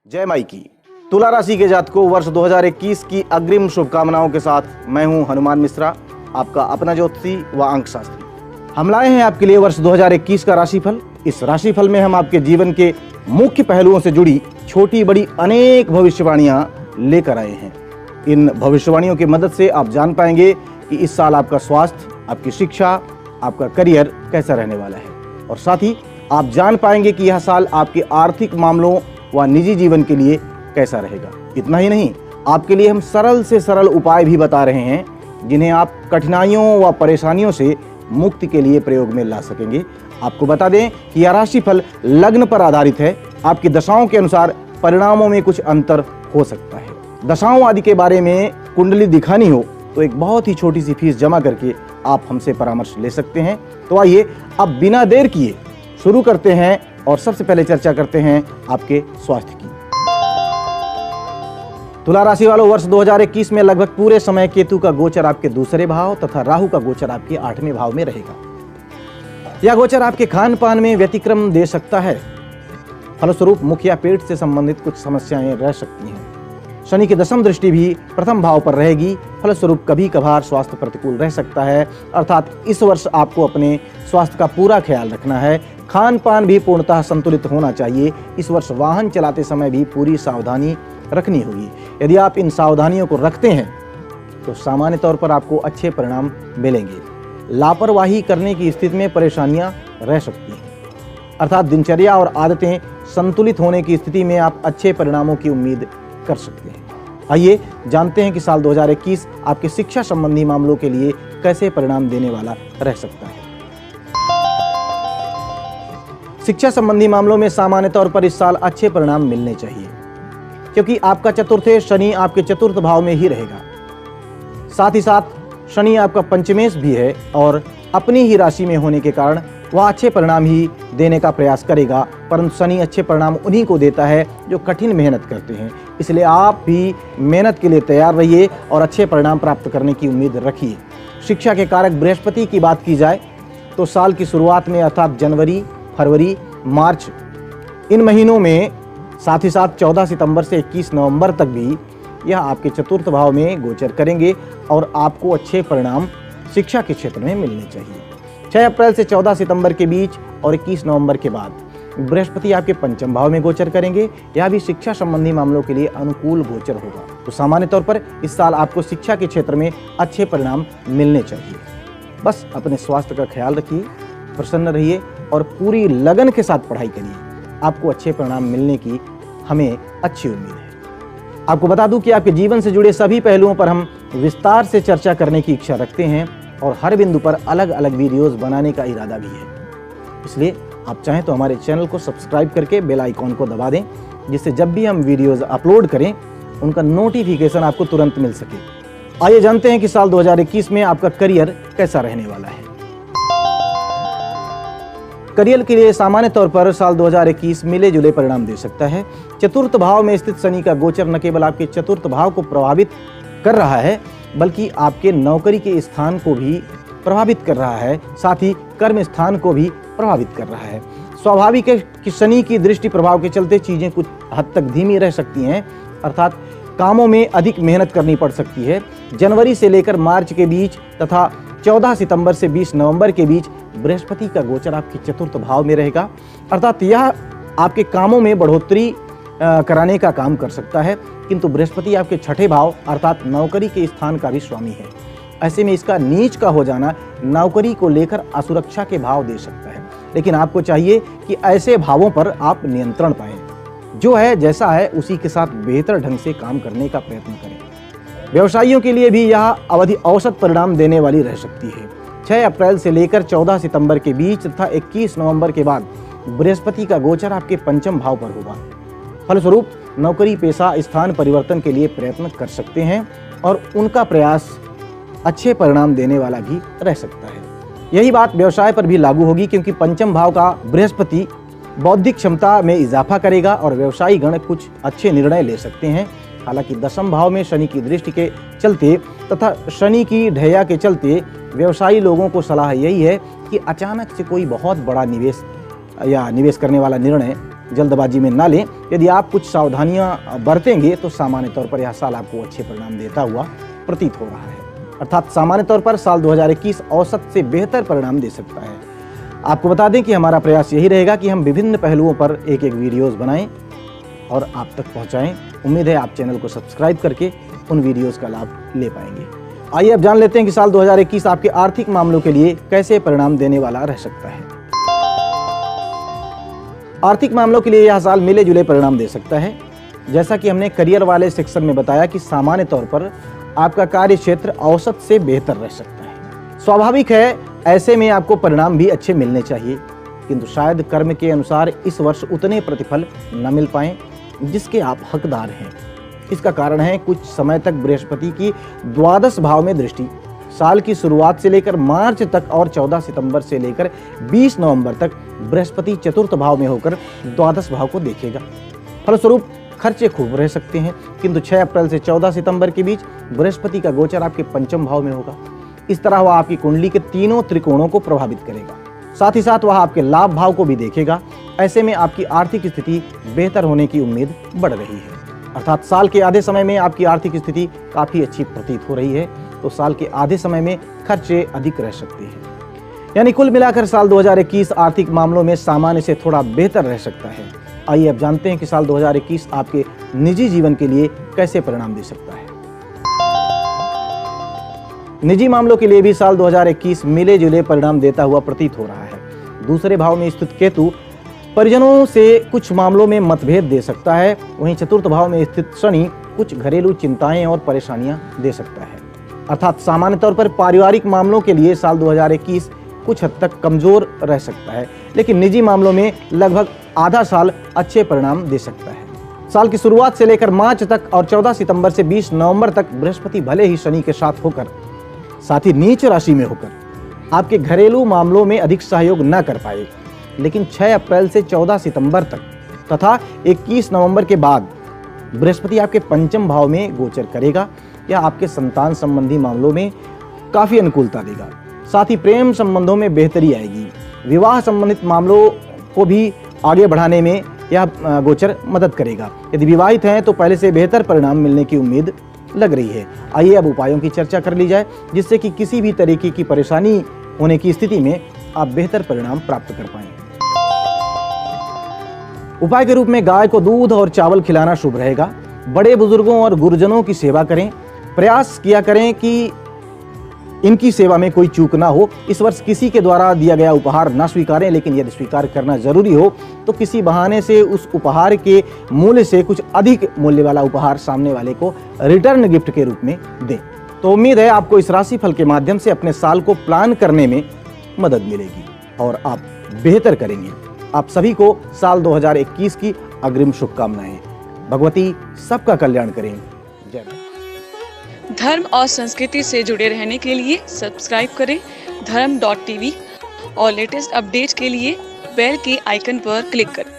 जय माई की। तुला राशि के जातकों, वर्ष 2021 की अग्रिम शुभकामनाओं के साथ मैं हूं हनुमान मिश्रा, आपका अपना ज्योतिषी व अंक शास्त्री। हम लाए हैं आपके लिए वर्ष 2021 का राशिफल। इस राशिफल में हम आपके जीवन के मुख्य पहलुओं से जुड़ी छोटी बड़ी अनेक भविष्यवाणियां लेकर आए हैं। इन भविष्यवाणियों की मदद से आप जान पाएंगे कि इस साल आपका स्वास्थ्य, आपकी शिक्षा, आपका करियर कैसा रहने वाला है, और साथ ही आप जान पाएंगे कि यह साल आपके आर्थिक मामलों व निजी जीवन के लिए कैसा रहेगा। इतना ही नहीं, आपके लिए हम सरल से सरल उपाय भी बता रहे हैं जिन्हें आप कठिनाइयों व परेशानियों से मुक्ति के लिए प्रयोग में ला सकेंगे। आपको बता दें कि यह राशिफल लग्न पर आधारित है। आपकी दशाओं के अनुसार परिणामों में कुछ अंतर हो सकता है। दशाओं आदि के बारे में कुंडली दिखानी हो तो एक बहुत ही छोटी सी फीस जमा करके आप हमसे परामर्श ले सकते हैं। तो आइए अब बिना देर किए शुरू करते हैं और सबसे पहले चर्चा करते हैं आपके स्वास्थ्य की। तुला राशि वालों, वर्ष 2021 में लगभग पूरे समय केतु का गोचर आपके दूसरे भाव तथा राहु का गोचर आपके 8वें भाव में रहेगा। यह गोचर आपके खान पान में व्यतिक्रम दे सकता है। फलस्वरूप मुख या पेट से संबंधित कुछ समस्याएं रह सकती हैं। शनि की दशम दृष्टि भी प्रथम भाव पर रहेगी। फलस्वरूप कभी कभार स्वास्थ्य प्रतिकूल रह सकता है। अर्थात इस वर्ष आपको अपने स्वास्थ्य का पूरा ख्याल रखना है। खान पान भी पूर्णतः संतुलित होना चाहिए। इस वर्ष वाहन चलाते समय भी पूरी सावधानी रखनी होगी। यदि आप इन सावधानियों को रखते हैं तो सामान्य तौर पर आपको अच्छे परिणाम मिलेंगे। लापरवाही करने की स्थिति में परेशानियां रह सकती हैं। अर्थात दिनचर्या और आदतें संतुलित होने की स्थिति में आप अच्छे परिणामों की उम्मीद कर सकते हैं। आइए जानते हैं कि साल 2021 आपके शिक्षा संबंधी मामलों के लिए कैसे परिणाम देने वाला रह सकता है। शिक्षा संबंधी मामलों में सामान्य तौर पर इस साल अच्छे परिणाम मिलने चाहिए, क्योंकि आपका चतुर्थे शनि आपके चतुर्थ भाव में ही रहेगा। साथ ही साथ शनि आपका पंचमेश भी है और अपनी ही राशि में होने के कारण वह अच्छे परिणाम ही देने का प्रयास करेगा। परंतु शनि अच्छे परिणाम उन्हीं को देता है जो कठिन मेहनत करते हैं। इसलिए आप भी मेहनत के लिए तैयार रहिए और अच्छे परिणाम प्राप्त करने की उम्मीद रखिए। शिक्षा के कारक बृहस्पति की बात की जाए तो साल की शुरुआत में अर्थात जनवरी, फरवरी, मार्च, इन महीनों में, साथ ही साथ 14 सितंबर से 21 नवंबर तक भी यह आपके चतुर्थ भाव में गोचर करेंगे और आपको अच्छे परिणाम शिक्षा के क्षेत्र में मिलने चाहिए। 6 अप्रैल से 14 सितंबर के बीच और 21 नवंबर के बाद बृहस्पति आपके पंचम भाव में गोचर करेंगे। यह भी शिक्षा संबंधी मामलों के लिए अनुकूल गोचर होगा। तो सामान्य तौर पर इस साल आपको शिक्षा के क्षेत्र में अच्छे परिणाम मिलने चाहिए। बस अपने स्वास्थ्य का ख्याल रखिए, प्रसन्न रहिए और पूरी लगन के साथ पढ़ाई करिए। आपको अच्छे परिणाम मिलने की हमें अच्छी उम्मीद है। आपको बता दूं कि आपके जीवन से जुड़े सभी पहलुओं पर हम विस्तार से चर्चा करने की इच्छा रखते हैं और हर बिंदु पर अलग अलग वीडियोस बनाने का इरादा भी है। इसलिए आप चाहें तो हमारे चैनल को सब्सक्राइब करके बेल आइकॉन को दबा दें, जिससे जब भी हम वीडियोस अपलोड करें उनका नोटिफिकेशन आपको तुरंत मिल सके। आइए जानते हैं कि साल 2021 में आपका करियर कैसा रहने वाला है। करियर के लिए सामान्य तौर पर साल 2021 मिले जुले परिणाम दे सकता है। चतुर्थ भाव में स्थित शनि का गोचर न केवल आपके चतुर्थ भाव को प्रभावित कर रहा है, बल्कि आपके नौकरी के स्थान को भी प्रभावित कर रहा है, साथ ही कर्म स्थान को भी प्रभावित कर रहा है। स्वाभाविक है कि शनि की दृष्टि प्रभाव के चलते चीजें कुछ हद तक धीमी रह सकती हैं, अर्थात कामों में अधिक मेहनत करनी पड़ सकती है। जनवरी से लेकर मार्च के बीच तथा 14 सितंबर से 20 नवंबर के बीच बृहस्पति का गोचर आपके चतुर्थ भाव में रहेगा। अर्थात यह आपके कामों में बढ़ोतरी कराने का काम कर सकता है, किंतु बृहस्पति आपके छठे भाव अर्थात नौकरी के स्थान का भी स्वामी है। ऐसे में इसका नीच का हो जाना नौकरी को लेकर असुरक्षा के भाव दे सकता है। लेकिन आपको चाहिए कि ऐसे भावों पर आप नियंत्रण पाएं। जो है जैसा है उसी के साथ बेहतर ढंग से काम करने का प्रयत्न करें। व्यवसायियों के लिए भी यह अवधि औसत परिणाम देने वाली रह सकती है। 6 अप्रैल से लेकर 14 सितंबर के बीच तथा 21 नवंबर के बाद बृहस्पति का गोचर आपके पंचम भाव पर होगा। फलस्वरूप नौकरी पेशा स्थान परिवर्तन के लिए प्रयत्न कर सकते हैं और उनका प्रयास अच्छे परिणाम देने वाला भी रह सकता है। यही बात व्यवसाय पर भी लागू होगी, क्योंकि पंचम भाव का बृहस्पति बौद्धिक क्षमता में इजाफा करेगा और व्यवसायी गण कुछ अच्छे निर्णय ले सकते हैं। हालांकि दशम भाव में शनि की दृष्टि के चलते तथा शनि की ढैया के चलते व्यवसायी लोगों को सलाह यही है कि अचानक से कोई बहुत बड़ा निवेश करने वाला निर्णय जल्दबाजी में ना लें। यदि आप कुछ सावधानियां बरतेंगे तो सामान्य तौर पर यह साल आपको अच्छे परिणाम देता हुआ प्रतीत हो रहा है। अर्थात सामान्य तौर पर साल 2021 औसत से बेहतर परिणाम दे सकता है। आपको बता दें कि हमारा प्रयास यही रहेगा कि हम विभिन्न पहलुओं पर एक एक वीडियोस बनाएं और आप तक पहुंचाएं। उम्मीद है आप चैनल को सब्सक्राइब करके उन वीडियोस का लाभ ले पाएंगे। आइए अब जान लेते हैं कि साल 2021 आपके आर्थिक मामलों के लिए कैसे परिणाम देने वाला रह सकता है। आर्थिक मामलों के लिए यह साल मिले जुले परिणाम दे सकता है। जैसा कि हमने करियर वाले सेक्शन में बताया कि सामान्य तौर पर आपका कार्य क्षेत्र औसत से बेहतर रह सकता है। स्वाभाविक है, ऐसे में आपको परिणाम भी अच्छे मिलने चाहिए, किंतु शायद कर्म के अनुसार इस वर्ष उतने प्रतिफल न मिल पाएं जिसके आप हकदार हैं। इसका कारण है कुछ समय तक बृहस्पति की द्वादश भाव में दृष्टि साल की शुरुआत से लेकर मार्च तक और 14 सितंबर से लेकर 20 नवंबर तक बृहस्पति चतुर्थ भाव में होकर द्वादश भाव को देखेगा। फलस्वरूप खर्चे खूब रह सकते हैं, किंतु 6 अप्रैल से 14 सितंबर के बीच बृहस्पति का गोचर आपके पंचम भाव में होगा। इस तरह वह आपकी कुंडली के तीनों त्रिकोणों को प्रभावित करेगा। साथ ही साथ वह आपके लाभ भाव को भी देखेगा। ऐसे में आपकी आर्थिक स्थिति बेहतर होने की उम्मीद बढ़ रही है। अर्थात साल के आधे समय में आपकी आर्थिक स्थिति काफी अच्छी प्रतीत हो रही है, तो साल के आधे समय में खर्चे अधिक रह सकते हैं। यानी कुल मिलाकर साल 2021 आर्थिक मामलों में सामान्य से थोड़ा बेहतर रह सकता है। आइए अब जानते हैं कि साल 2021 आपके निजी जीवन के लिए कैसे परिणाम दे सकता है। निजी मामलों के लिए भी साल 2021 मिले जुले परिणाम देता हुआ प्रतीत हो रहा है। दूसरे भाव में स्थित केतु परिजनों से कुछ मामलों में मतभेद दे सकता है। वहीं चतुर्थ भाव में स्थित शनि कुछ घरेलू चिंताएं और परेशानियां दे सकता है। अर्थात सामान्य तौर पर पारिवारिक मामलों के लिए साल 2021 कुछ हद तक कमजोर रह सकता है, लेकिन निजी मामलों में लगभग आधा साल अच्छे परिणाम दे सकता है। साल की शुरुआत से लेकर मार्च तक और 14 सितंबर से 20 नवंबर तक बृहस्पति भले ही शनि के साथ होकर, साथ ही नीच राशि में होकर आपके घरेलू मामलों में अधिक सहयोग न कर पाए, लेकिन 6 अप्रैल से 14 सितंबर तक तथा 21 नवंबर के बाद बृहस्पति आपके पंचम भाव में गोचर करेगा। यह आपके संतान संबंधी मामलों में काफी अनुकूलता देगा। साथ ही प्रेम संबंधों में बेहतरी आएगी। विवाह संबंधित मामलों को भी आगे बढ़ाने में यह गोचर मदद करेगा। यदि विवाहित हैं तो पहले से बेहतर परिणाम मिलने की उम्मीद लग रही है। आइए अब उपायों की चर्चा कर ली जाए, जिससे कि किसी भी तरीके की परेशानी होने की स्थिति में आप बेहतर परिणाम प्राप्त कर पाएं। उपाय के रूप में गाय को दूध और चावल खिलाना शुभ रहेगा। बड़े बुजुर्गों और गुरुजनों की सेवा करें। प्रयास किया करें कि इनकी सेवा में कोई चूक ना हो। इस वर्ष किसी के द्वारा दिया गया उपहार ना स्वीकारें, लेकिन यदि स्वीकार करना जरूरी हो तो किसी बहाने से उस उपहार के मूल्य से कुछ अधिक मूल्य वाला उपहार सामने वाले को रिटर्न गिफ्ट के रूप में दें। तो उम्मीद है आपको इस राशिफल के माध्यम से अपने साल को प्लान करने में मदद मिलेगी और आप बेहतर करेंगे। आप सभी को साल 2021 की अग्रिम शुभकामनाएं। भगवती सबका कल्याण करें। जय माता। धर्म और संस्कृति से जुड़े रहने के लिए सब्सक्राइब करें धर्म.tv और लेटेस्ट अपडेट के लिए बेल के आइकन पर क्लिक करें।